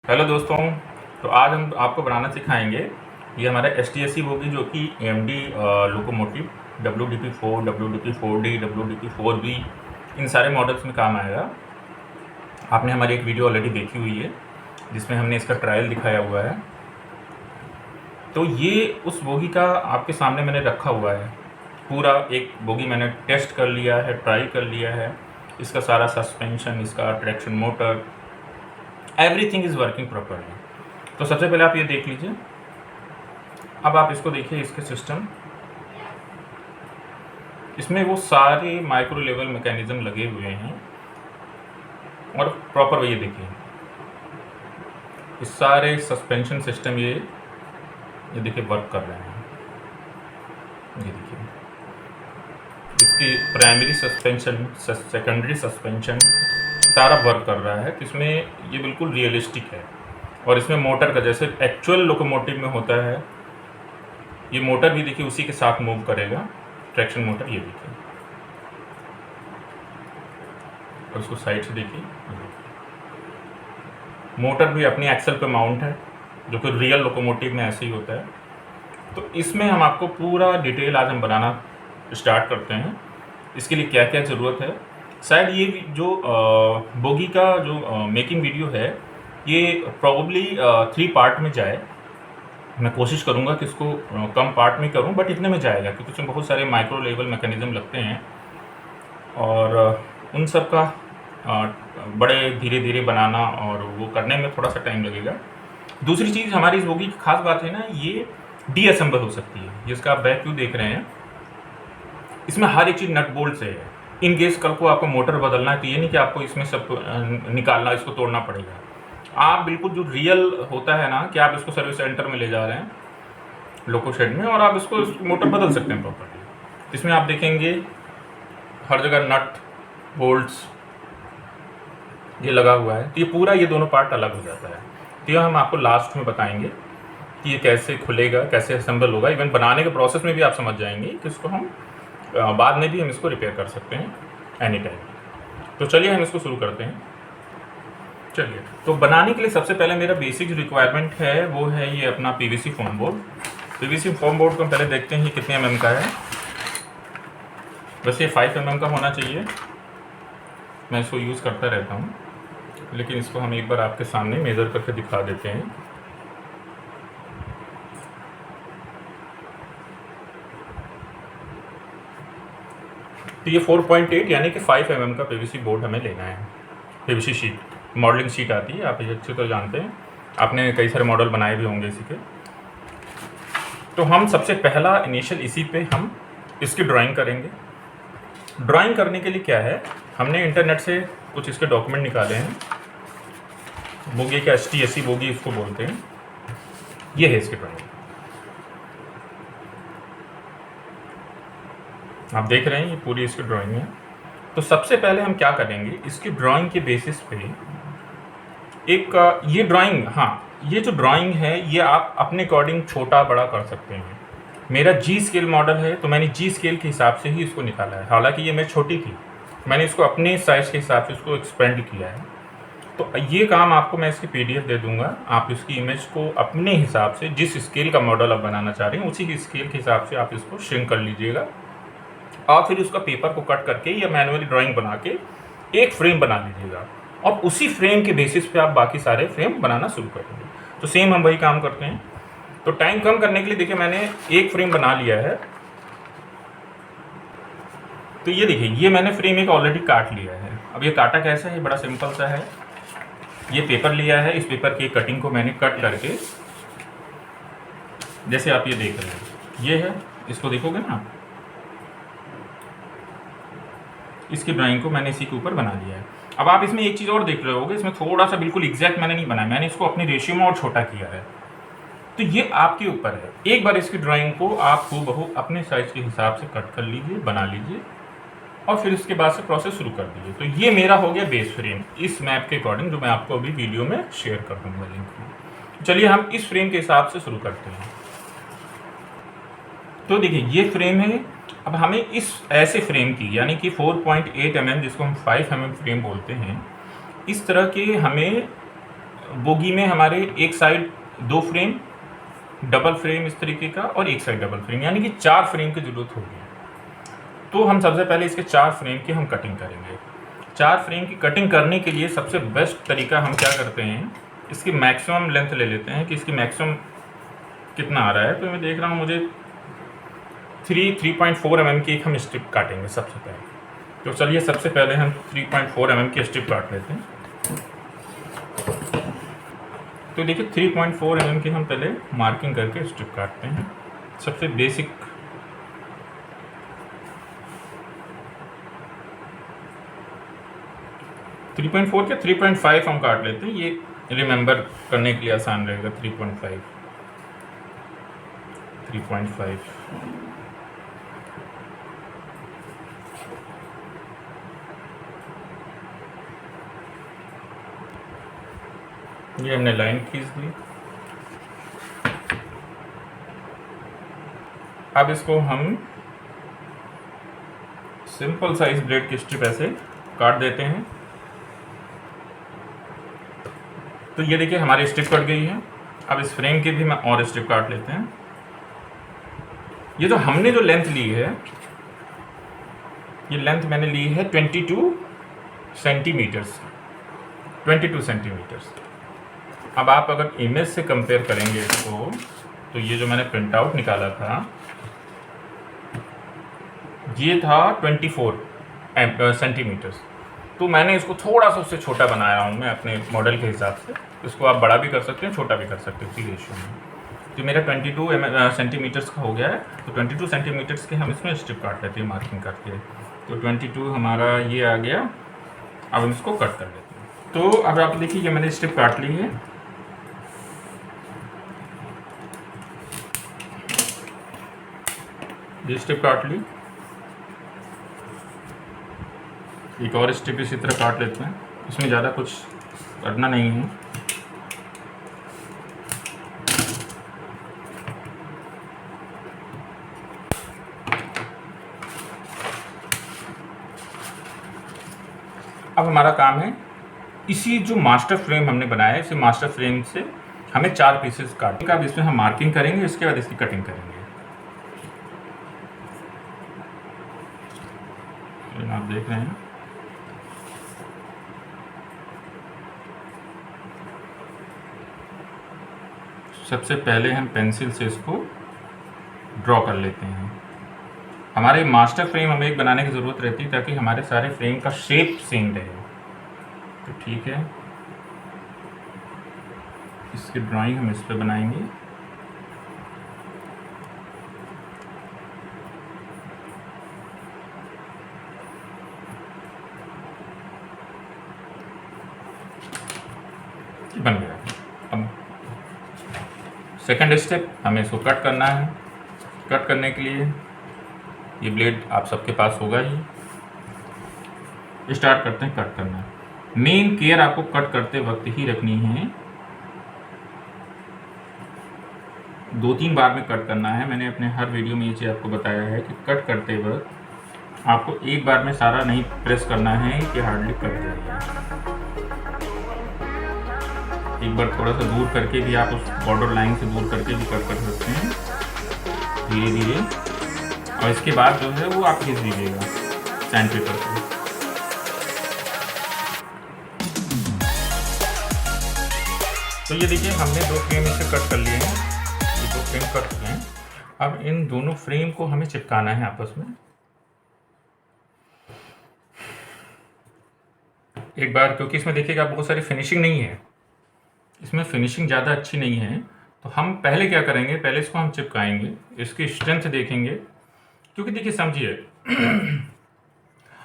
Hello दोस्तों। तो आज हम आपको बनाना सिखाएंगे ये हमारा STSC बोगी जो कि AMD locomotive WDP4, WDP4D, WDP4B इन सारे मॉडल्स में काम आएगा। आपने हमारी एक वीडियो ऑलरेडी देखी हुई है जिसमें हमने इसका ट्रायल दिखाया हुआ है। तो ये उस बोगी का आपके सामने मैंने रखा हुआ है। पूरा एक बोगी मैंने टेस्ट कर लिया है, ट्राई कर लिया है। इसका सारा सस्पेंशन, इसका traction motor, everything is working properly. तो सबसे पहले आप ये देख लीजिए। अब आप इसको देखिए, इसके सिस्टम, इसमें वो सारे माइक्रो लेवल मैकेनिज्म लगे हुए हैं और प्रॉपर ये देखिए, इस सारे सस्पेंशन सिस्टम ये देखिए वर्क कर रहे हैं। ये देखिए, इसकी प्राइमरी सस्पेंशन, सेकेंडरी सस्पेंशन सारा वर्क कर रहा है। तो इसमें ये बिल्कुल रियलिस्टिक है। और इसमें मोटर का जैसे एक्चुअल लोकोमोटिव में होता है, ये मोटर भी देखिए उसी के साथ मूव करेगा, ट्रैक्शन मोटर। ये देखिए, और उसको साइड से देखिए, मोटर भी अपनी एक्सल पे माउंट है, जो कि रियल लोकोमोटिव में ऐसे ही होता है। तो इसमें हम आपको पूरा डिटेल आज हम बनाना स्टार्ट करते हैं। इसके लिए क्या क्या ज़रूरत है। शायद ये जो बोगी का जो मेकिंग वीडियो है, ये प्रॉब्ली 3 पार्ट में जाए। मैं कोशिश करूँगा कि इसको कम पार्ट में करूँ, बट इतने में जाएगा क्योंकि उसमें बहुत सारे माइक्रो लेवल मैकेनिज्म लगते हैं और उन सब का बड़े धीरे धीरे बनाना और वो करने में थोड़ा सा टाइम लगेगा। दूसरी चीज़, हमारी इस बोगी की खास बात है ना, ये डीअसेंबल हो सकती है। जिसका आप बैक व्यू देख रहे हैं, इसमें हर एक चीज़ नट बोल्ट से है। इन केस कल को आपको मोटर बदलना है तो ये नहीं कि आपको इसमें सब निकालना, इसको तोड़ना पड़ेगा। आप बिल्कुल जो रियल होता है ना, कि आप इसको सर्विस सेंटर में ले जा रहे हैं लोको शेड में और आप इसको मोटर बदल सकते हैं प्रॉपर्ली। इसमें आप देखेंगे हर जगह नट बोल्ट्स ये लगा हुआ है। तो ये पूरा, ये दोनों पार्ट अलग हो जाता है। तो ये हम आपको लास्ट में बताएंगे कि ये कैसे खुलेगा, कैसे असेंबल होगा। इवन बनाने के प्रोसेस में भी आप समझ जाएंगे कि इसको हम बाद में भी हम इसको रिपेयर कर सकते हैं एनी टाइम। तो चलिए हम इसको शुरू करते हैं। चलिए, तो बनाने के लिए सबसे पहले मेरा बेसिक जो रिक्वायरमेंट है वो है ये अपना PVC foam board. PVC foam board को हम पहले देखते हैं ये कितने mm का है। वैसे ये 5 mm का होना चाहिए। मैं इसको यूज़ करता रहता हूँ, लेकिन इसको हम एक बार आपके सामने मेज़र करके दिखा देते हैं। तो ये 4.8 यानी कि 5 mm का PVC बोर्ड हमें लेना है। PVC शीट, मॉडलिंग शीट आती है, आप ये अच्छे तो जानते हैं, आपने कई सारे मॉडल बनाए भी होंगे इसी के। तो हम सबसे पहला इनिशियल इसी पे हम इसकी ड्राइंग करेंगे। ड्राइंग करने के लिए क्या है, हमने इंटरनेट से कुछ इसके डॉक्यूमेंट निकाले हैं। बोगी का STSC बोगी इसको बोलते हैं। ये है इसकी ड्राइंग, आप देख रहे हैं, ये पूरी इसकी ड्राइंग है। तो सबसे पहले हम क्या करेंगे, इसकी ड्राइंग के बेसिस पे एक ये ड्राइंग, हाँ, ये जो ड्राइंग है ये आप अपने अकॉर्डिंग छोटा बड़ा कर सकते हैं। मेरा G स्केल मॉडल है तो मैंने G स्केल के हिसाब से ही इसको निकाला है। हालांकि ये मैं छोटी थी, मैंने इसको अपने साइज़ के हिसाब से इसको एक्सपेंड किया है। तो ये काम आपको मैं इसकी PDF दे दूंगा, आप इसकी इमेज को अपने हिसाब से, जिस स्केल का मॉडल आप बनाना चाह रहे हैं उसी की स्केल के हिसाब से आप इसको श्रिंक कर लीजिएगा और फिर उसका पेपर को कट करके या मैनुअली ड्राइंग बना के एक फ्रेम बना लीजिएगा और उसी फ्रेम के बेसिस पे आप बाकी सारे फ्रेम बनाना शुरू करेंगे। तो सेम हम वही काम करते हैं। तो टाइम कम करने के लिए देखिए, मैंने एक फ्रेम बना लिया है। तो ये देखिए, ये मैंने फ्रेम एक ऑलरेडी काट लिया है। अब ये काटा कैसा है, बड़ा सिंपल सा है। ये पेपर लिया है, इस पेपर की कटिंग को मैंने कट करके, जैसे आप ये देख रहे हैं, ये है, इसको देखोगे ना, इसकी ड्राइंग को मैंने इसी के ऊपर बना लिया है। अब आप इसमें एक चीज़ और देख रहे होगे, इसमें थोड़ा सा बिल्कुल एग्जैक्ट मैंने नहीं बनाया, मैंने इसको अपने रेशियो में और छोटा किया है। तो ये आपके ऊपर है। एक बार इसकी ड्राइंग को आप हूबहू अपने साइज के हिसाब से कट कर लीजिए, बना लीजिए और फिर इसके बाद से प्रोसेस शुरू कर दीजिए। तो ये मेरा हो गया बेस फ्रेम इस मैप के अकॉर्डिंग, जो मैं आपको अभी वीडियो में शेयर कर दूँगा लिंक में। चलिए हम इस फ्रेम के हिसाब से शुरू करते हैं। तो देखिए, ये फ्रेम है। अब हमें इस ऐसे फ्रेम की, यानी कि 4.8 mm जिसको हम 5 mm फ्रेम बोलते हैं, इस तरह के हमें बोगी में हमारे एक साइड 2 फ्रेम, डबल फ्रेम इस तरीके का, और एक साइड डबल फ्रेम, यानी कि 4 फ्रेम की ज़रूरत होगी। तो हम सबसे पहले इसके 4 फ्रेम की हम कटिंग करेंगे। 4 फ्रेम की कटिंग करने के लिए सबसे बेस्ट तरीका हम क्या करते हैं, इसकी मैक्सिमम लेंथ ले लेते हैं कि इसकी मैक्सिमम कितना आ रहा है। तो मैं देख रहा हूँ मुझे 3.4 mm की एक हम स्ट्रिप काटेंगे सबसे पहले। तो चलिए सबसे पहले हम 3.4 mm की स्ट्रिप काट लेते हैं। तो देखिए 3.4 mm की हम पहले मार्किंग करके स्ट्रिप काटते हैं। सबसे बेसिक थ्री 3.4 क्या 3.5 हम काट लेते हैं, ये रिमेंबर करने के लिए आसान रहेगा। 3.5 ये हमने लाइन खींच दी। अब इसको हम सिंपल साइज ब्लेड की स्ट्रिप ऐसे काट देते हैं। तो ये देखिए हमारी स्ट्रिप कट गई है। अब इस फ्रेम की भी मैं और स्ट्रिप काट लेते हैं। ये जो हमने जो लेंथ ली है, ये लेंथ मैंने ली है 22 सेंटीमीटर्स। 22 सेंटीमीटर्स। अब आप अगर इमेज से कंपेयर करेंगे इसको, तो ये जो मैंने प्रिंट आउट निकाला था ये था 24 सेंटीमीटर्स। तो मैंने इसको थोड़ा सा उससे छोटा बनाया हूँ मैं अपने मॉडल के हिसाब से। इसको आप बड़ा भी कर सकते हैं, छोटा भी कर सकते हैं, उसी रेशियो में। तो मेरा 22 सेंटीमीटर्स का हो गया है। तो 22 सेंटीमीटर्स के हम इसमें स्ट्रिप काट लेते हैं मार्किंग करके। तो 22 हमारा ये आ गया। अब हम इसको कट कर लेते हैं। तो अब आप देखिए ये मैंने स्ट्रिप काट ली है। ये स्ट्रिप काट ली। एक और स्ट्रिप इसी तरह काट लेते हैं। इसमें ज़्यादा कुछ करना नहीं है। अब हमारा काम है इसी जो मास्टर फ्रेम हमने बनाया है, इसी मास्टर फ्रेम से हमें 4 पीसेस काटने का। अब इसमें हम मार्किंग करेंगे, इसके बाद इसकी कटिंग करेंगे। आप देख रहे हैं सबसे पहले हम पेंसिल से इसको ड्रॉ कर लेते हैं। हमारे मास्टर फ्रेम हमें एक बनाने की ज़रूरत रहती है ताकि हमारे सारे फ्रेम का शेप सेम रहे। तो ठीक है, इसकी ड्राइंग हम इस पर बनाएंगे। बन गया। अब सेकंड स्टेप, हमें इसको कट करना है। कट करने के लिए ये ब्लेड आप सबके पास होगा ही। स्टार्ट करते हैं कट करना। मेन केयर आपको कट करते वक्त ही रखनी है। 2-3 बार में कट करना है। मैंने अपने हर वीडियो में ये चीज़ आपको बताया है कि कट करते वक्त आपको एक बार में सारा नहीं प्रेस करना है कि हार्डली कट जाएगा। एक बार थोड़ा सा दूर करके भी आप उस बॉर्डर लाइन से दूर करके भी कट कर सकते हैं धीरे धीरे। और इसके बाद जो है वो आप खींच दीजिएगा सैंड पेपर से। तो ये देखिए हमने 2 फ्रेम इसे कट कर लिए हैं। ये 2 फ्रेम कट चुके हैं। अब इन दोनों फ्रेम को हमें चिपकाना है आपस में। एक बार, क्योंकि इसमें देखिएगा बहुत सारी फिनिशिंग नहीं है, इसमें फिनिशिंग ज़्यादा अच्छी नहीं है। तो हम पहले क्या करेंगे, पहले इसको हम चिपकाएंगे, इसकी स्ट्रेंथ देखेंगे। क्योंकि देखिए समझिए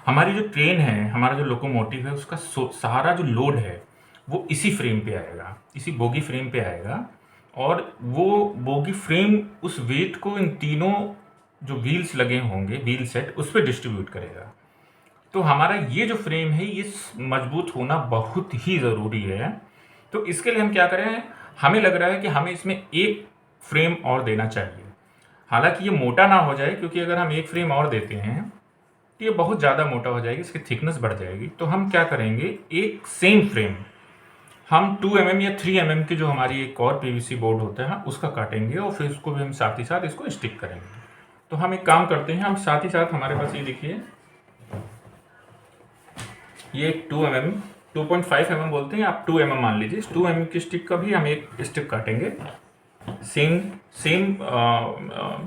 हमारी जो ट्रेन है, हमारा जो लोकोमोटिव है, उसका सारा जो लोड है वो इसी फ्रेम पे आएगा, इसी बोगी फ्रेम पे आएगा। और वो बोगी फ्रेम उस वेट को इन तीनों जो व्हील्स लगे होंगे, व्हील सेट, उस पर डिस्ट्रीब्यूट करेगा। तो हमारा ये जो फ्रेम है ये मजबूत होना बहुत ही ज़रूरी है। तो इसके लिए हम क्या करें, हमें लग रहा है कि हमें इसमें एक फ्रेम और देना चाहिए। हालांकि ये मोटा ना हो जाए, क्योंकि अगर हम एक फ्रेम और देते हैं तो ये बहुत ज़्यादा मोटा हो जाएगी, इसकी थिकनेस बढ़ जाएगी। तो हम क्या करेंगे, एक सेम फ्रेम हम 2 mm या 3 mm की जो हमारी एक और पीवीसी बोर्ड होता है उसका काटेंगे और फिर उसको भी हम साथ ही साथ इसको स्टिक करेंगे। तो हम एक काम करते हैं, हम साथ ही साथ हमारे पास ये देखिए, ये 2 mm 2.5 mm बोलते हैं, आप 2 mm मान लीजिए। इस 2 mm की स्टिक का भी हम एक स्टिक काटेंगे, सेम सेम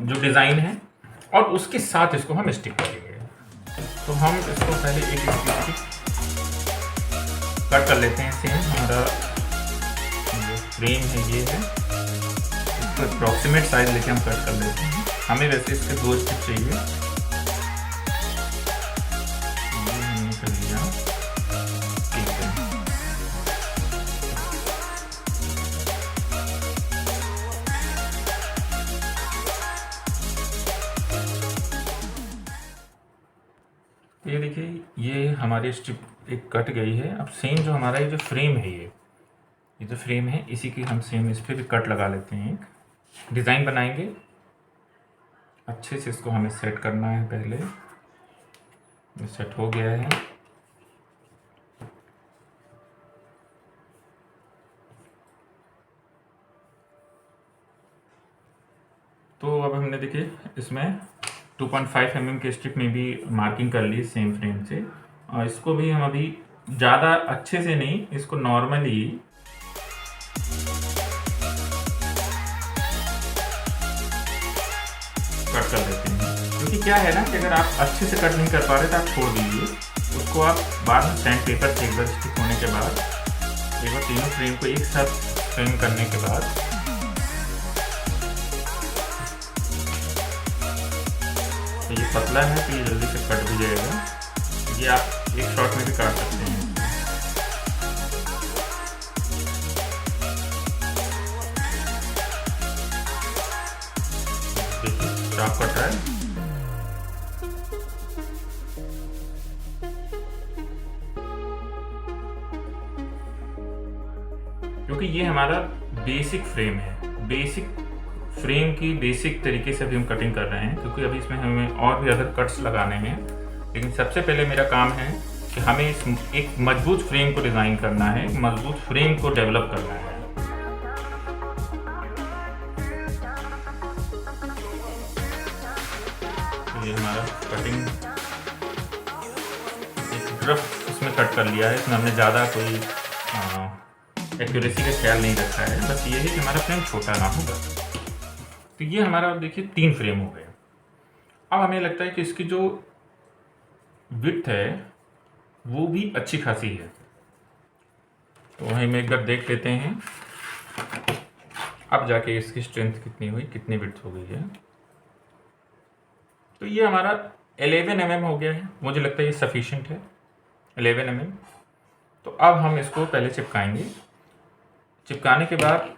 जो डिज़ाइन है, और उसके साथ इसको हम स्टिक करेंगे। तो हम इसको पहले एक स्टिक कट कर लेते हैं। सेम हमारा जो फ्रेम है ये है, इसको अप्रॉक्सीमेट साइज लेके हम कट कर लेते हैं। हमें वैसे इसके 2 स्टिक चाहिए। ये हमने कर लिया, ठीक है। ये देखिए, ये हमारी स्ट्रिप एक कट गई है। अब सेम जो हमारा ये जो फ्रेम है, ये जो फ्रेम है, इसी की हम सेम इस पर भी कट लगा लेते हैं। एक डिज़ाइन बनाएंगे, अच्छे से इसको हमें सेट करना है। पहले ये सेट हो गया है। तो अब हमने देखिए इसमें 2.5 mm के स्ट्रिप में भी मार्किंग कर ली सेम फ्रेम से, और इसको भी हम अभी ज़्यादा अच्छे से नहीं, इसको नॉर्मली कट कर देते हैं। क्योंकि क्या है ना कि अगर आप अच्छे से कट नहीं कर पा रहे तो आप छोड़ दीजिए उसको। आप बाद में सैंड पेपर से एक बार स्टिक होने के बाद, एक बार तीनों फ्रेम को एक साथ फ्रेम करने के बाद, तो ये पतला है तो ये जल्दी से कट भी जाएगा। ये आप एक शॉट में भी काट सकते हैं। देखिए शार्प कट रहा है। क्योंकि ये हमारा बेसिक फ्रेम है, बेसिक फ्रेम की बेसिक तरीके से अभी हम कटिंग कर रहे हैं, क्योंकि अभी इसमें हमें और भी अदर कट्स लगाने हैं। लेकिन सबसे पहले मेरा काम है कि हमें एक मजबूत फ्रेम को डिज़ाइन करना है, एक मजबूत फ्रेम को डेवलप करना है। तो ये हमारा कटिंग एक रफ इसमें कट कर लिया है। इसमें हमने ज़्यादा कोई एक्यूरेसी का ख्याल नहीं रखा है, बस ये है कि हमारा फ्रेम छोटा ना हो बस। तो ये हमारा देखिए 3 फ्रेम हो गए। अब हमें लगता है कि इसकी जो विड्थ है वो भी अच्छी खासी है, तो हम एक बार देख लेते हैं अब जाके इसकी स्ट्रेंथ कितनी हुई, कितनी विड्थ हो गई है। तो ये हमारा 11 mm हो गया है, मुझे लगता है ये सफिशिएंट है 11 mm। तो अब हम इसको पहले चिपकाएंगे। चिपकाने के बाद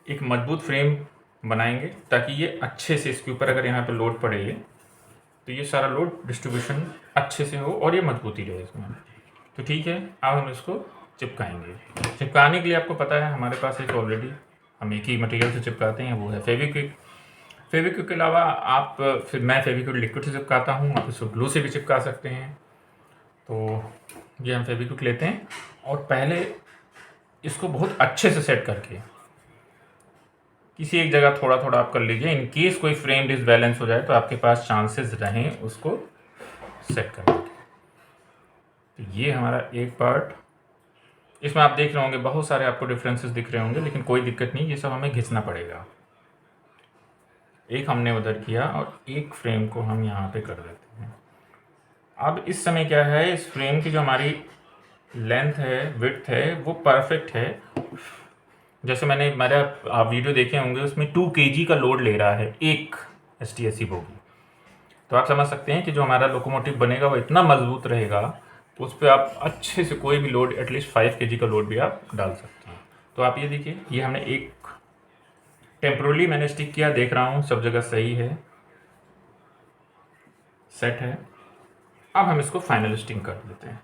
एक मजबूत फ्रेम बनाएंगे ताकि ये अच्छे से इसके ऊपर अगर यहाँ पे लोड पड़े तो ये सारा लोड डिस्ट्रीब्यूशन अच्छे से हो और ये मजबूती रहे इसमें। तो ठीक है, अब हम इसको चिपकाएंगे। चिपकाने के लिए आपको पता है हमारे पास एक ऑलरेडी हम एक ही मटेरियल से चिपकाते हैं, वो है फेविक्विक। फेविक्विक के अलावा आप मैं फेविक्विक लिक्विड से चिपकाता हूँ, आप इसको ग्लू से भी चिपका सकते हैं। तो ये हम फेविक्विक लेते हैं और पहले इसको बहुत अच्छे से सेट करके किसी एक जगह थोड़ा थोड़ा आप कर लीजिए। इन केस कोई फ्रेम डिसबैलेंस हो जाए तो आपके पास चांसेस रहें उसको सेट करने के। तो ये हमारा एक पार्ट, इसमें आप देख रहे होंगे बहुत सारे आपको डिफरेंसेस दिख रहे होंगे, लेकिन कोई दिक्कत नहीं, ये सब हमें घिसना पड़ेगा। एक हमने उधर किया और एक फ्रेम को हम यहाँ पे कर देते हैं। अब इस समय क्या है, इस फ्रेम की जो हमारी लेंथ है, विड्थ है, वो परफेक्ट है। जैसे मैंने मेरा आप वीडियो देखे होंगे उसमें 2 kg का लोड ले रहा है एक STSC बोगी। तो आप समझ सकते हैं कि जो हमारा लोकोमोटिव बनेगा वो इतना मजबूत रहेगा, उस पर आप अच्छे से कोई भी लोड एटलीस्ट 5 kg का लोड भी आप डाल सकते हैं। तो आप ये देखिए, ये हमने एक टेम्पोरली मैंने स्टिक किया, देख रहा हूँ सब जगह सही है, सेट है। अब हम इसको फाइनल स्टिक कर देते हैं।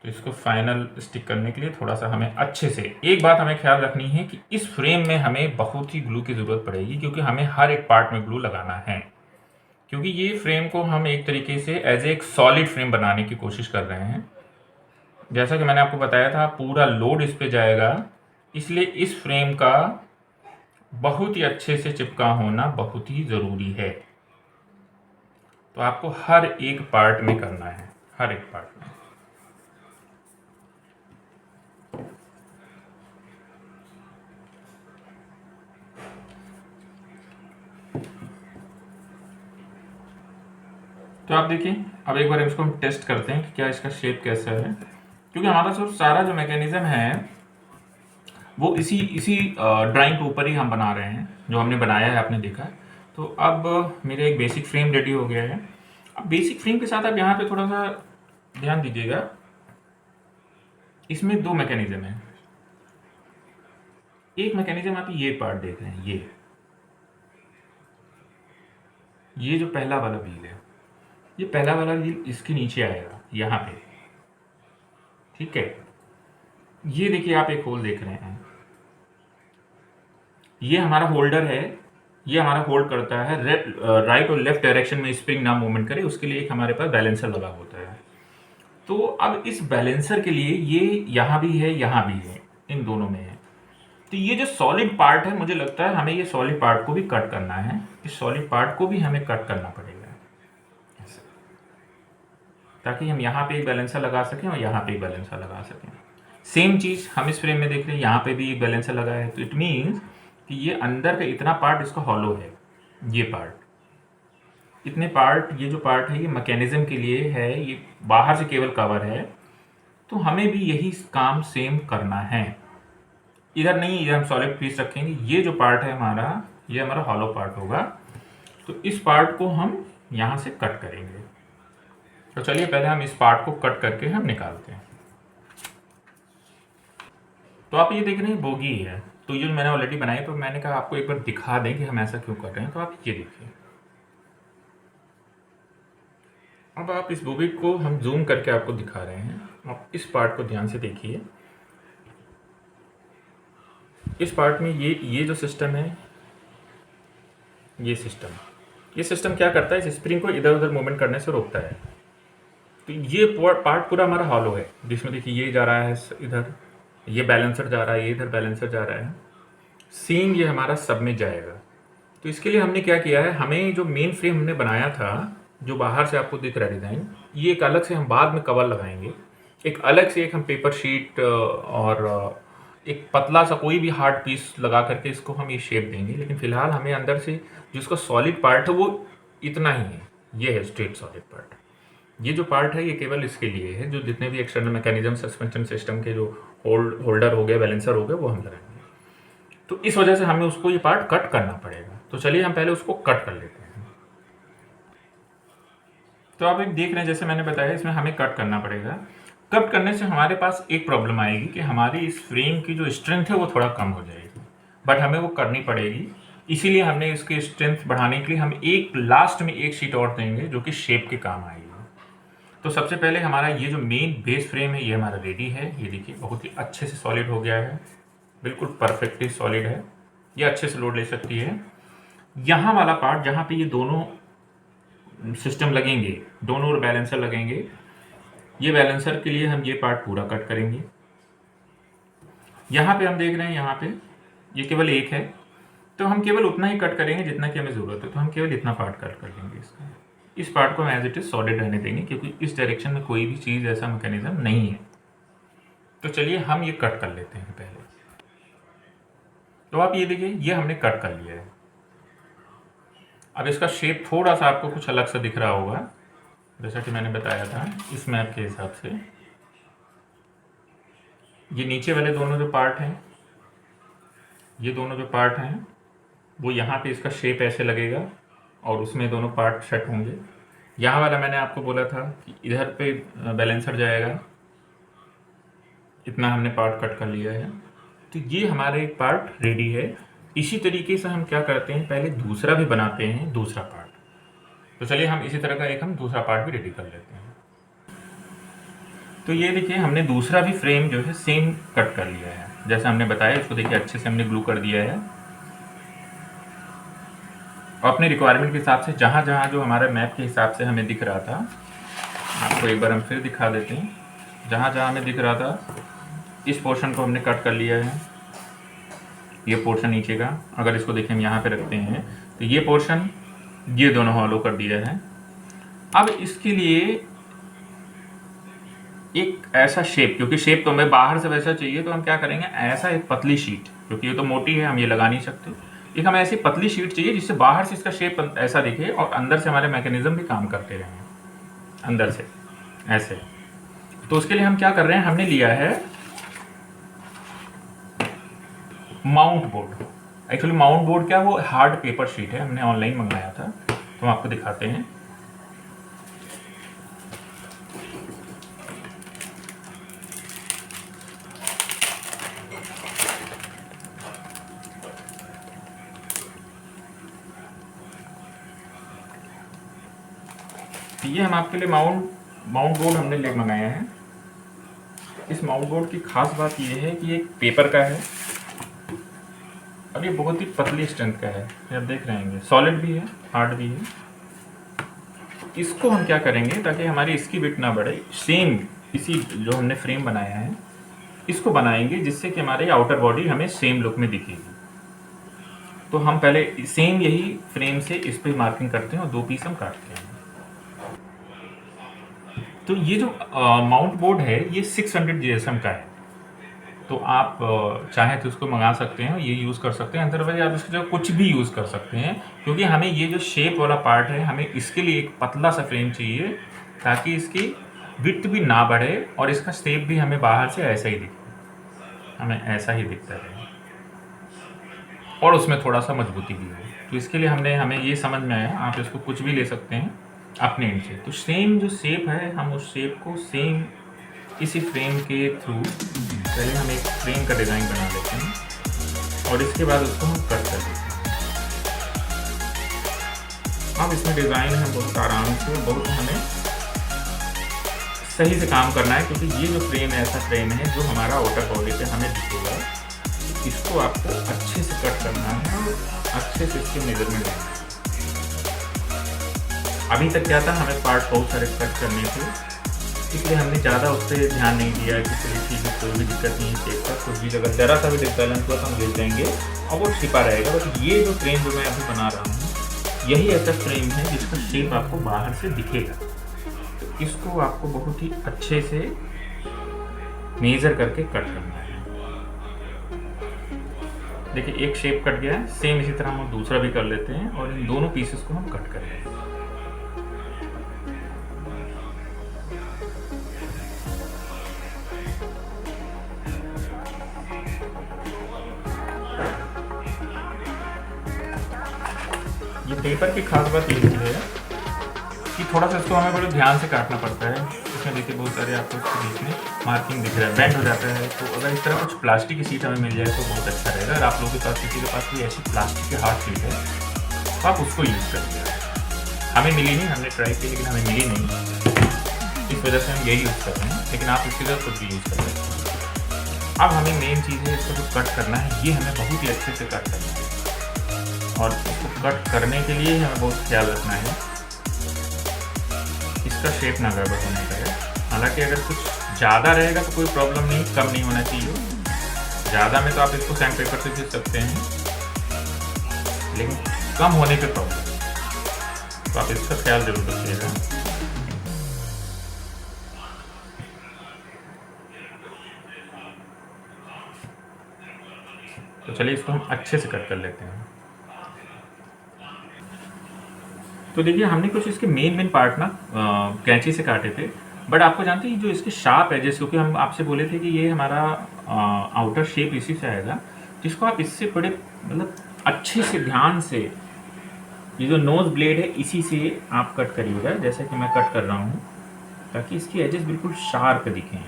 तो इसको फाइनल स्टिक करने के लिए थोड़ा सा हमें अच्छे से, एक बात हमें ख्याल रखनी है कि इस फ्रेम में हमें बहुत ही ग्लू की ज़रूरत पड़ेगी, क्योंकि हमें हर एक पार्ट में ग्लू लगाना है। क्योंकि ये फ्रेम को हम एक तरीके से एज एक सॉलिड फ्रेम बनाने की कोशिश कर रहे हैं। जैसा कि मैंने आपको बताया था पूरा लोड इस पे जाएगा, इसलिए इस फ्रेम का बहुत ही अच्छे से चिपका होना बहुत ही ज़रूरी है। तो आपको हर एक पार्ट में करना है, हर एक पार्ट में। तो आप देखिए, अब एक बार इसको हम टेस्ट करते हैं कि क्या इसका शेप कैसा है, क्योंकि हमारा जो सारा जो मैकेनिज्म है वो इसी इसी ड्राइंग के ऊपर ही हम बना रहे हैं, जो हमने बनाया है आपने देखा। तो अब मेरा एक बेसिक फ्रेम रेडी हो गया है। अब बेसिक फ्रेम के साथ आप यहाँ पे थोड़ा सा ध्यान दीजिएगा, इसमें दो मैकेनिज्म है। एक मैकेनिज्म आप ये पार्ट देख रहे हैं, ये जो पहला वाला व्हील है, ये पहला वाला व्हील इसके नीचे आएगा यहाँ पे, ठीक है। ये देखिए आप एक होल देख रहे हैं, ये हमारा होल्डर है, ये हमारा होल्ड करता है राइट और लेफ्ट डायरेक्शन में स्प्रिंग ना मूवमेंट करे, उसके लिए एक हमारे पास बैलेंसर लगा होता है। तो अब इस बैलेंसर के लिए ये यहाँ भी है, यहाँ भी है, इन दोनों में है। तो ये जो सॉलिड पार्ट है, मुझे लगता है हमें ये सॉलिड पार्ट को भी कट करना है, इस सॉलिड पार्ट को भी हमें कट करना पड़ेगा, ताकि हम यहाँ पे एक बैलेंसर लगा सकें और यहाँ पे एक बैलेंसर लगा सकें। सेम चीज़ हम इस फ्रेम में देख रहे हैं, यहाँ पे भी एक बैलेंसर लगा है। तो इट मीन्स कि ये अंदर का इतना पार्ट इसका हॉलो है, ये पार्ट, इतने पार्ट, ये जो पार्ट है ये मैकेनिज्म के लिए है, ये बाहर से केवल कवर है। तो हमें भी यही काम सेम करना है। इधर नहीं, इधर हम सॉलिड पीस रखेंगे, ये जो पार्ट है हमारा, ये हमारा हॉलो पार्ट होगा। तो इस पार्ट को हम यहाँ से कट करेंगे। तो चलिए पहले हम इस पार्ट को कट करके हम निकालते हैं। तो आप ये देख रहे हैं बोगी है, तो ये मैंने ऑलरेडी बनाई, तो मैंने कहा आपको एक बार दिखा दें कि हम ऐसा क्यों कर रहे हैं। तो आप ये देखिए, अब आप इस बोगी को हम जूम करके आपको दिखा रहे हैं। आप इस पार्ट को ध्यान से देखिए, इस पार्ट में ये जो सिस्टम है, ये सिस्टम क्या करता है, इस स्प्रिंग को इधर उधर मूवमेंट करने से रोकता है। तो ये पार्ट पूरा हमारा हॉलो है, जिसमें देखिए ये जा रहा है इधर, ये बैलेंसर जा रहा है, ये इधर बैलेंसर जा रहा है, सेम ये हमारा सब में जाएगा। तो इसके लिए हमने क्या किया है, हमें जो मेन फ्रेम हमने बनाया था, जो बाहर से आपको दिख रहा है डिज़ाइन, ये एक अलग से हम बाद में कवर लगाएंगे। एक अलग से एक हम पेपर शीट और एक पतला सा कोई भी हार्ड पीस लगा करके इसको हम ये शेप देंगे। लेकिन फिलहाल हमें अंदर से जो इसका सॉलिड पार्ट है वो इतना ही है, ये है स्ट्रेट सॉलिड पार्ट। ये जो पार्ट है ये केवल इसके लिए है, जो जितने भी एक्सटर्नल मैकेनिज्म सस्पेंशन सिस्टम के जो होल्डर हो गए, बैलेंसर हो गए, वो हम लगाएंगे। तो इस वजह से हमें उसको ये पार्ट कट करना पड़ेगा। तो चलिए हम पहले उसको कट कर लेते हैं। तो आप एक देख रहे हैं, जैसे मैंने बताया, इसमें हमें कट करना पड़ेगा। कट करने से हमारे पास एक प्रॉब्लम आएगी कि हमारी इस फ्रेम की जो स्ट्रेंथ है वो थोड़ा कम हो जाएगी, बट हमें वो करनी पड़ेगी। इसीलिए हमने इसकी स्ट्रेंथ बढ़ाने के लिए हम एक लास्ट में एक शीट और देंगे जो कि शेप के काम आएगी। तो सबसे पहले हमारा ये जो मेन बेस फ्रेम है ये हमारा रेडी है। ये देखिए बहुत ही अच्छे से सॉलिड हो गया है, बिल्कुल परफेक्टली सॉलिड है, ये अच्छे से लोड ले सकती है। यहाँ वाला पार्ट जहाँ पे ये दोनों सिस्टम लगेंगे, दोनों बैलेंसर लगेंगे, ये बैलेंसर के लिए हम ये पार्ट पूरा कट करेंगे। यहाँ पे हम देख रहे हैं, यहाँ पे ये केवल एक है, तो हम केवल उतना ही कट करेंगे जितना कि हमें ज़रूरत है। तो हम केवल इतना पार्ट कट कर लेंगे इसका। इस पार्ट को हम एज इट इज सॉलिड रहने देंगे, क्योंकि इस डायरेक्शन में कोई भी चीज़ ऐसा मैकेनिज्म नहीं है। तो चलिए हम ये कट कर लेते हैं पहले। तो आप ये देखिए, ये हमने कट कर लिया है। अब इसका शेप थोड़ा सा आपको कुछ अलग सा दिख रहा होगा, जैसा कि मैंने बताया था इस मैप के हिसाब से। ये नीचे वाले दोनों जो पार्ट हैं, ये दोनों जो पार्ट हैं, वो यहाँ पे इसका शेप ऐसे लगेगा और उसमें दोनों पार्ट सेट होंगे। यहाँ वाला मैंने आपको बोला था कि इधर पे बैलेंसर जाएगा, इतना हमने पार्ट कट कर लिया है। तो ये हमारे एक पार्ट रेडी है। इसी तरीके से हम क्या करते हैं, पहले दूसरा भी बनाते हैं, दूसरा पार्ट। तो चलिए हम इसी तरह का एक हम दूसरा पार्ट भी रेडी कर लेते हैं। तो ये देखिए हमने दूसरा भी फ्रेम जो है सेम कट कर लिया है, जैसा हमने बताया। इसको देखिए अच्छे से हमने ग्लू कर दिया है। अपने रिक्वायरमेंट के हिसाब से जहाँ जो हमारे मैप के हिसाब से हमें दिख रहा था, आपको एक बार हम फिर दिखा देते हैं। जहाँ जहाँ हमें दिख रहा था इस पोर्शन को हमने कट कर लिया है। ये पोर्शन नीचे का, अगर इसको देखें हम यहाँ पे रखते हैं तो ये पोर्शन, ये दोनों हॉलो कर दिया है। अब इसके लिए एक ऐसा शेप, क्योंकि शेप तो हमें बाहर से वैसा चाहिए, तो हम क्या करेंगे, ऐसा एक पतली शीट, क्योंकि ये तो मोटी है हम ये लगा नहीं सकते, एक हमें ऐसी पतली शीट चाहिए जिससे बाहर से इसका शेप ऐसा दिखे और अंदर से हमारे मैकेनिज्म भी काम करते रहें अंदर से ऐसे। तो उसके लिए हम क्या कर रहे हैं, हमने लिया है mount board. Actually mount board क्या, वो हार्ड पेपर शीट है, हमने ऑनलाइन मंगाया था, तो हम आपको दिखाते हैं। ये हम आपके लिए माउंट बोर्ड हमने ले मंगाया है। इस माउंट बोर्ड की खास बात ये है कि ये पेपर का है और ये बहुत ही पतली स्ट्रेंथ का है, ये आप देख रहे हैं, सॉलिड भी है, हार्ड भी है। इसको हम क्या करेंगे, ताकि हमारी इसकी विड्थ ना बढ़े, सेम इसी जो हमने फ्रेम बनाया है इसको बनाएंगे, जिससे कि हमारी आउटर बॉडी हमें सेम लुक में दिखेगी। तो हम पहले सेम यही फ्रेम से इस पर मार्किंग करते हैं और 2 पीस हम काटते हैं। तो ये जो माउंट बोर्ड है ये 600 GSM का है, तो आप चाहें तो उसको मंगा सकते हैं, ये यूज़ कर सकते हैं। अदरवाइज आप इसकी जगह कुछ भी यूज़ कर सकते हैं, क्योंकि हमें ये जो शेप वाला पार्ट है, हमें इसके लिए एक पतला सा फ्रेम चाहिए ताकि इसकी विड्थ भी ना बढ़े और इसका शेप भी हमें बाहर से ऐसा ही दिखे, हमें ऐसा ही दिखता है और उसमें थोड़ा सा मजबूती भी हो। तो इसके लिए हमें ये समझ में आया, आप इसको कुछ भी ले सकते हैं अपने एंड से। तो सेम जो शेप है, हम उस शेप को सेम इसी फ्रेम के थ्रू पहले हम एक फ्रेम का डिज़ाइन बना लेते हैं और इसके बाद उसको हम कट कर देते हैं। अब इसमें डिज़ाइन है बहुत आराम से, बहुत हमें सही से काम करना है, क्योंकि ये जो फ्रेम है ऐसा फ्रेम है जो हमारा आउटर बॉडी पे हमें दिखेगा। इसको आपको अच्छे से कट करना है और अच्छे से इसके मेजरमेंट लेना है। अभी तक क्या था, हमें पार्ट बहुत सारे कट करने थे, इसलिए हमने ज़्यादा उस पर ध्यान नहीं दिया कि चलिए ठीक है, कोई भी दिक्कत नहीं है, शेप का कुछ भी अगर ज़रा सा भी डिसबैलेंस हुआ तो हम गिर जाएंगे और वो छिपा रहेगा। बट ये जो फ्रेम जो मैं अभी बना रहा हूँ, यही ऐसा फ्रेम है जिसका शेप आपको बाहर से दिखेगा। तो इसको आपको बहुत ही अच्छे से मेज़र करके कट करना है। देखिए एक शेप कट गया है, सेम इसी तरह हम दूसरा भी कर लेते हैं और इन दोनों पीसेस को हम कट कर लेते हैं। ये पेपर की खास बात ये है कि थोड़ा सा इसको हमें बड़े ध्यान से काटना पड़ता है। इसमें देखिए बहुत सारे आपको इसके बीच में मार्किंग दिख रहा है, बेंड हो जाता है। तो अगर इस तरह कुछ प्लास्टिक की शीट हमें मिल जाए तो बहुत अच्छा रहेगा। अगर आप लोगों के पास, किसी के पास कोई ऐसी प्लास्टिक की हार्ड शीट है तो आप उसको यूज़ करिए। हमें मिली नहीं, हमने ट्राई की लेकिन हमें मिली नहीं, इस वजह से हम यही यूज़ कर रहे हैं, लेकिन आप इसकी जगह कुछ भी यूज़ कर सकते हैं। अब हमें मेन चीज़ है, इसको जो कट करना है ये हमें बहुत ही अच्छे से कट करना है और इसको कट करने के लिए हमें बहुत ख्याल रखना है इसका शेप ना गड़बड़ होने का है। हालांकि अगर कुछ ज़्यादा रहेगा तो कोई प्रॉब्लम नहीं, कम नहीं होना चाहिए। ज़्यादा में तो आप इसको सैंड पेपर से खींच सकते हैं, लेकिन कम होने पे प्रॉब्लम, तो आप इसका ख्याल जरूर रखिएगा। तो चलिए इसको हम अच्छे से कट कर लेते हैं। तो देखिए हमने कुछ इसके मेन पार्ट ना कैंची से काटे थे, बट आपको जानते हैं जो इसके शार्प एजेस, क्योंकि हम आपसे बोले थे कि ये हमारा आउटर शेप इसी से आएगा, जिसको आप इससे बड़े मतलब अच्छे से ध्यान से, ये जो नोज़ ब्लेड है इसी से आप कट करिएगा, जैसा कि मैं कट कर रहा हूँ, ताकि इसकी एजेस बिल्कुल शार्प दिखें।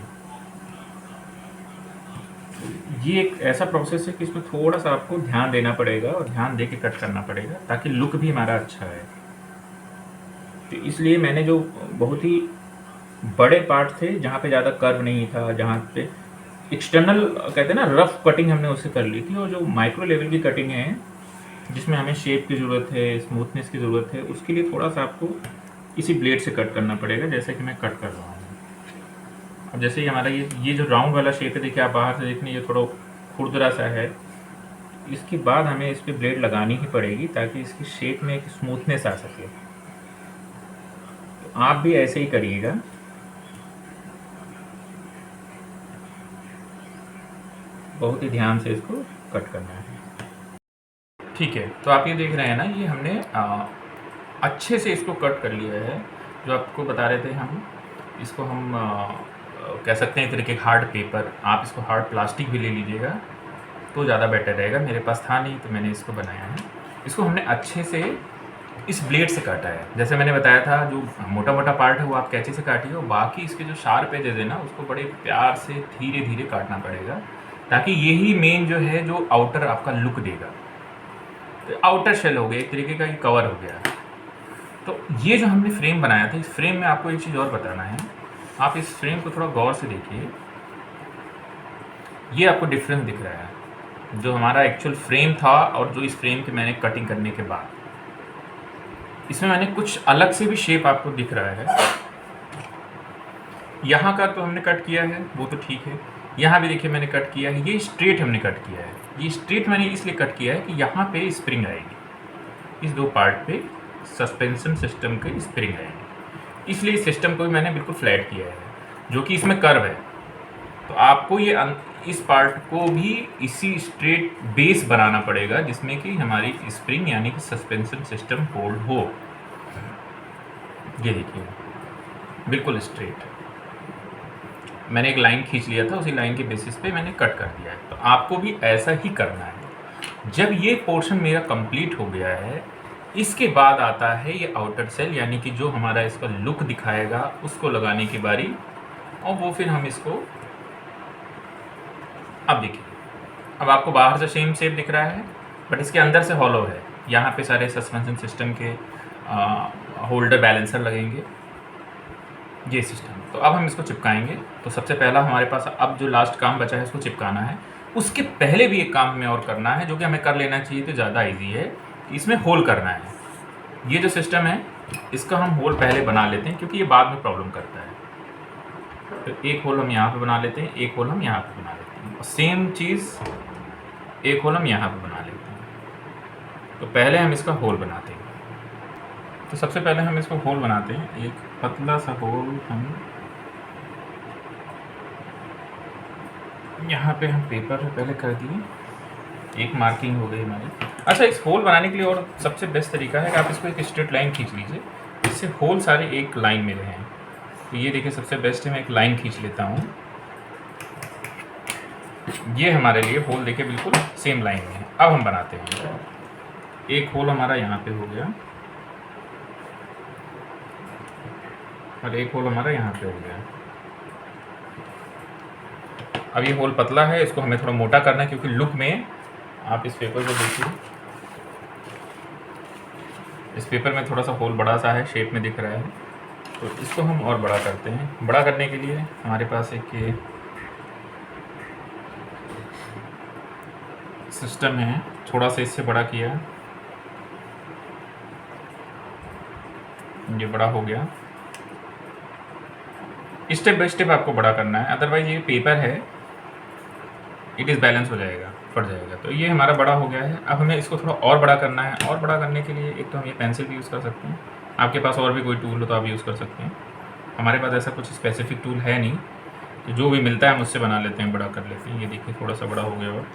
ये एक ऐसा प्रोसेस है कि इसमें थोड़ा सा आपको ध्यान देना पड़ेगा और ध्यान दे के कट करना पड़ेगा, ताकि लुक भी हमारा अच्छा है। तो इसलिए मैंने जो बहुत ही बड़े पार्ट थे जहाँ पे ज़्यादा कर्व नहीं था, जहाँ पे एक्सटर्नल कहते हैं ना रफ कटिंग, हमने उससे कर ली थी। और जो माइक्रो लेवल की कटिंग है जिसमें हमें शेप की ज़रूरत है, स्मूथनेस की ज़रूरत है, उसके लिए थोड़ा सा आपको इसी ब्लेड से कट करना पड़ेगा, जैसे कि मैं कट कर रहा हूँ। अब जैसे ही हमारा ये जो राउंड वाला शेप है, देखिए आप बाहर से देखने ये थोड़ा खुरदरा सा है, इसके बाद हमें इस पर ब्लेड लगानी ही पड़ेगी ताकि इसकी शेप में एक स्मूथनेस आ सके। तो आप भी ऐसे ही करिएगा। बहुत ही ध्यान से इसको कट करना है। ठीक है, तो आप ये देख रहे हैं ना, ये हमने अच्छे से इसको कट कर लिया है। जो आपको बता रहे थे हम, इसको हम कह सकते हैं एक तरीके का हार्ड पेपर, आप इसको हार्ड प्लास्टिक भी ले लीजिएगा तो ज़्यादा बेटर रहेगा। मेरे पास था नहीं तो मैंने इसको बनाया है। इसको हमने अच्छे से इस ब्लेड से काटा है। जैसे मैंने बताया था, जो मोटा मोटा पार्ट है वो आप कैंची से काटिए, और बाकी इसके जो शार्प एजेस है ना, उसको बड़े प्यार से धीरे धीरे काटना पड़ेगा, ताकि यही मेन जो है जो आउटर आपका लुक देगा। तो आउटर शेल हो गया, एक तरीके का ये कवर हो गया। तो ये जो हमने फ्रेम बनाया था, इस फ्रेम में आपको एक चीज़ और बताना है। आप इस फ्रेम को थोड़ा गौर से देखिए, ये आपको डिफरेंस दिख रहा है जो हमारा एक्चुअल फ्रेम था और जो इस फ्रेम की मैंने कटिंग करने के बाद, इसमें मैंने कुछ अलग से भी शेप आपको दिख रहा है। यहाँ का तो हमने कट किया है, वो तो ठीक है। यहाँ भी देखिए मैंने कट किया है, ये स्ट्रेट हमने कट किया है। ये स्ट्रेट मैंने इसलिए कट किया है कि यहाँ पे स्प्रिंग आएगी, इस दो पार्ट पे सस्पेंशन सिस्टम के स्प्रिंग आएंगे, इसलिए इस सिस्टम को भी मैंने बिल्कुल फ्लैट किया है, जो कि इसमें कर्व है। तो आपको ये इस पार्ट को भी इसी स्ट्रेट बेस बनाना पड़ेगा, जिसमें कि हमारी स्प्रिंग यानी कि सस्पेंशन सिस्टम होल्ड हो। ये देखिए बिल्कुल स्ट्रेट मैंने एक लाइन खींच लिया था, उसी लाइन के बेसिस पे मैंने कट कर दिया है। तो आपको भी ऐसा ही करना है। जब ये पोर्शन मेरा कंप्लीट हो गया है, इसके बाद आता है ये आउटर सेल, यानी कि जो हमारा इसका लुक दिखाएगा उसको लगाने की बारी। और वो फिर हम इसको, अब देखिए, अब आपको बाहर से सेम शेप दिख रहा है, बट इसके अंदर से हॉलो है। यहाँ पे सारे सस्पेंशन सिस्टम के होल्डर बैलेंसर लगेंगे, ये सिस्टम। तो अब हम इसको चिपकाएंगे। तो सबसे पहला हमारे पास अब जो लास्ट काम बचा है, इसको चिपकाना है। उसके पहले भी एक काम हमें और करना है, जो कि हमें कर लेना चाहिए तो ज़्यादा ईजी है। इसमें होल करना है। ये जो सिस्टम है, इसका हम होल पहले बना लेते हैं, क्योंकि ये बाद में प्रॉब्लम करता है। तो एक होल हम यहाँ पे बना लेते हैं, एक होल हम यहाँ पे बना लेते हैं, और सेम चीज़ एक होल हम यहाँ पे बना लेते हैं। तो पहले हम इसका होल बनाते हैं। तो सबसे पहले हम इसको होल बनाते हैं, एक पतला सा होल हम यहाँ पे हम पेपर पहले कर दिए, एक मार्किंग हो गई हमारी। अच्छा, इस होल बनाने के लिए और सबसे बेस्ट तरीका है कि आप इसको एक स्ट्रेट लाइन खींच लीजिए, इससे होल सारे एक लाइन में रहें। तो ये देखिए सबसे बेस्ट है, मैं एक लाइन खींच लेता हूँ। ये हमारे लिए होल देखिए बिल्कुल सेम लाइन में है। अब हम बनाते हैं। एक होल हमारा यहाँ पे हो गया और एक होल हमारा यहाँ पे हो गया। अब ये होल पतला है, इसको हमें थोड़ा मोटा करना है, क्योंकि लुक में आप इस पेपर को देखिए, इस पेपर में थोड़ा सा होल बड़ा सा है, शेप में दिख रहा है। तो इसको हम और बड़ा करते हैं। बड़ा करने के लिए हमारे पास एक ये सिस्टम है, थोड़ा सा इससे बड़ा किया, ये बड़ा हो गया। स्टेप बाय स्टेप आपको बड़ा करना है, अदरवाइज ये पेपर है इट इज़ बैलेंस हो जाएगा, फट जाएगा। तो ये हमारा बड़ा हो गया है। अब हमें इसको थोड़ा और बड़ा करना है, और बड़ा करने के लिए एक तो हम ये पेंसिल भी यूज़ कर सकते हैं, आपके पास और भी कोई टूल हो तो आप यूज़ कर सकते हैं। हमारे पास ऐसा कुछ स्पेसिफिक टूल है नहीं, तो जो भी मिलता है हम उससे बना लेते हैं, बड़ा कर लेते हैं। ये देखिए थोड़ा सा बड़ा हो गया। और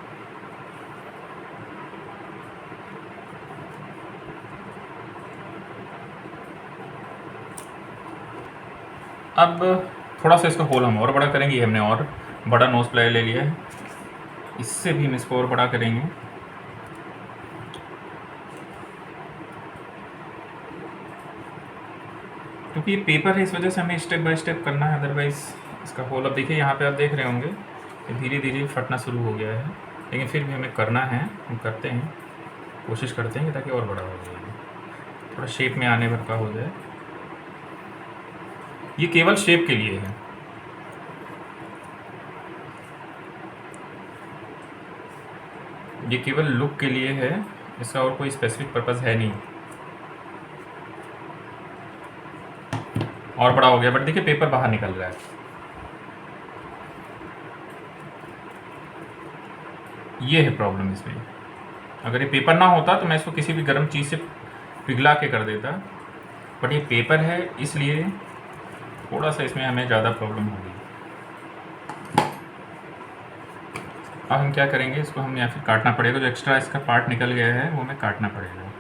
अब थोड़ा सा इसका होल हम और बड़ा करेंगे। ये हमने और बड़ा नोज प्लाई ले लिया है, इससे भी हम इसको और बड़ा करेंगे। क्योंकि ये पेपर है, इस वजह से हमें स्टेप बाय स्टेप करना है, अदरवाइज़ इसका होल, अब देखिए यहाँ पे आप देख रहे होंगे धीरे धीरे फटना शुरू हो गया है, लेकिन फिर भी हमें करना है, हम करते हैं, कोशिश करते हैं ताकि और बड़ा हो जाए, थोड़ा शेप में आने भर का हो जाए। ये केवल शेप के लिए है। ये केवल लुक के लिए है, इसका और कोई स्पेसिफिक पर्पस है नहीं। और बड़ा हो गया, बट देखिए पेपर बाहर निकल रहा है। ये है प्रॉब्लम इसमें। अगर ये पेपर ना होता तो मैं इसको किसी भी गर्म चीज़ से पिघला के कर देता, बट ये पेपर है इसलिए थोड़ा सा इसमें हमें ज़्यादा प्रॉब्लम होगी। अब हम क्या करेंगे, इसको हम या फिर काटना पड़ेगा, जो एक्स्ट्रा इसका पार्ट निकल गया है वो हमें काटना पड़ेगा।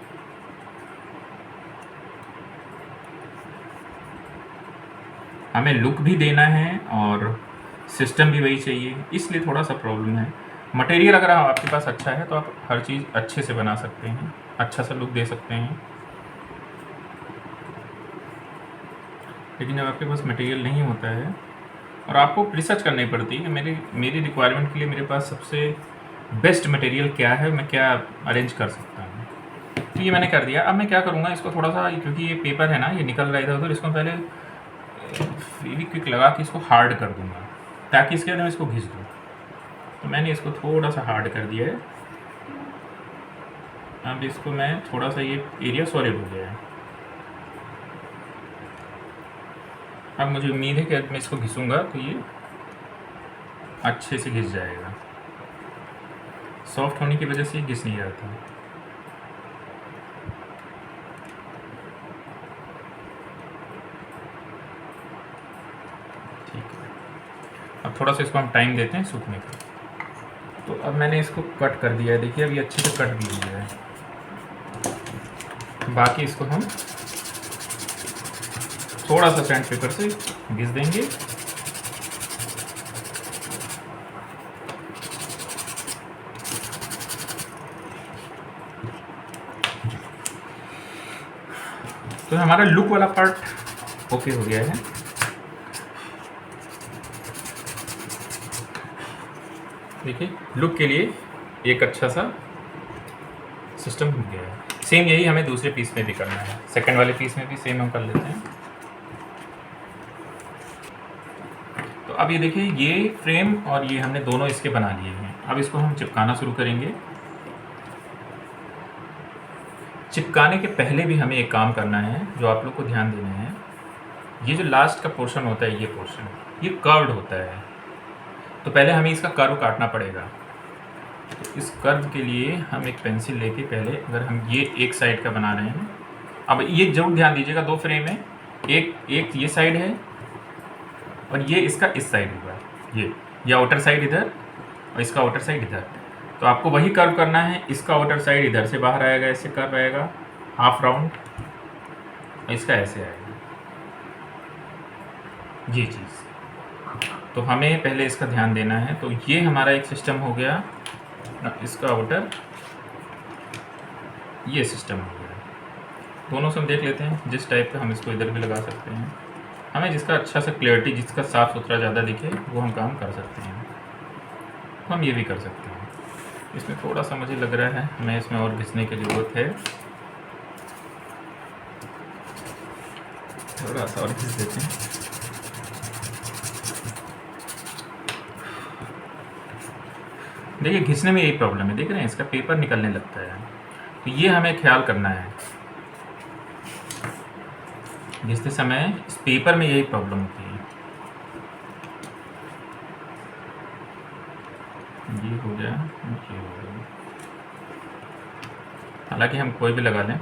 हमें लुक भी देना है और सिस्टम भी वही चाहिए, इसलिए थोड़ा सा प्रॉब्लम है। मटेरियल अगर आपके पास अच्छा है तो आप हर चीज़ अच्छे से बना सकते हैं, अच्छा सा लुक दे सकते हैं। लेकिन जब आपके पास मटेरियल नहीं होता है और आपको रिसर्च करनी पड़ती है, मेरी रिक्वायरमेंट के लिए मेरे पास सबसे बेस्ट मटेरियल क्या है, मैं क्या अरेंज कर सकता हूँ। तो ये मैंने कर दिया। अब मैं क्या करूँगा, इसको थोड़ा सा, क्योंकि ये पेपर है ना, ये निकल रहा है इधर उधर, इसको पहले फेविक्विक लगा के इसको हार्ड कर दूँगा ताकि इसके बाद मैं इसको घिस दूँ। तो मैंने इसको थोड़ा सा हार्ड कर दिया है। अब इसको मैं थोड़ा सा, ये एरिया सॉलिड हो गया है। अब मुझे उम्मीद है कि मैं इसको घिसूँगा तो ये अच्छे से घिस जाएगा। सॉफ्ट होने की वजह से ये घिस नहीं जाता। ठीक है, अब थोड़ा सा इसको हम टाइम देते हैं सूखने का। तो अब मैंने इसको कट कर दिया है, देखिए अब ये अच्छे से कट भी हो गया है। बाकी इसको हम थोड़ा सा सैंड पेपर से घिस देंगे। तो हमारा लुक वाला पार्ट ओके हो गया है। देखिए लुक के लिए एक अच्छा सा सिस्टम हो गया है। सेम यही हमें दूसरे पीस में भी करना है, सेकंड वाले पीस में भी सेम हम कर लेते हैं। तो अब ये देखिए, ये फ्रेम और ये हमने दोनों इसके बना लिए हैं। अब इसको हम चिपकाना शुरू करेंगे। चिपकाने के पहले भी हमें एक काम करना है जो आप लोग को ध्यान देना है। ये जो लास्ट का पोर्शन होता है, ये पोर्शन ये कर्व्ड होता है, तो पहले हमें इसका कर्व काटना पड़ेगा। तो इस कर्व के लिए हम एक पेंसिल लेके पहले, अगर हम ये एक साइड का बना रहे हैं, अब ये जरूर ध्यान दीजिएगा, दो फ्रेम है, एक ये साइड है और ये इसका इस साइड होगा, ये आउटर साइड इधर और इसका आउटर साइड इधर। तो आपको वही कर्व करना है, इसका आउटर साइड इधर से बाहर आएगा, ऐसे कर्व आएगा हाफ राउंड, और इसका ऐसे आएगा ये चीज़। तो हमें पहले इसका ध्यान देना है। तो ये हमारा एक सिस्टम हो गया, इसका आउटर ये सिस्टम हो गया। दोनों से हम देख लेते हैं, जिस टाइप का हम इसको इधर भी लगा सकते हैं। हमें जिसका अच्छा सा क्लियरिटी, जिसका साफ़ सुथरा ज़्यादा दिखे, वो हम काम कर सकते हैं। तो हम ये भी कर सकते हैं। इसमें थोड़ा सा मुझे लग रहा है हमें इसमें और घिसने की ज़रूरत है, थोड़ा सा और घिस देते हैं। देखिए घिसने में यही प्रॉब्लम है, देख रहे हैं इसका पेपर निकलने लगता है। तो ये हमें ख्याल करना है, घिसते समय इस पेपर में यही प्रॉब्लम होती है। ये हो गया, ये हो गया। हालांकि हम कोई भी लगा लें,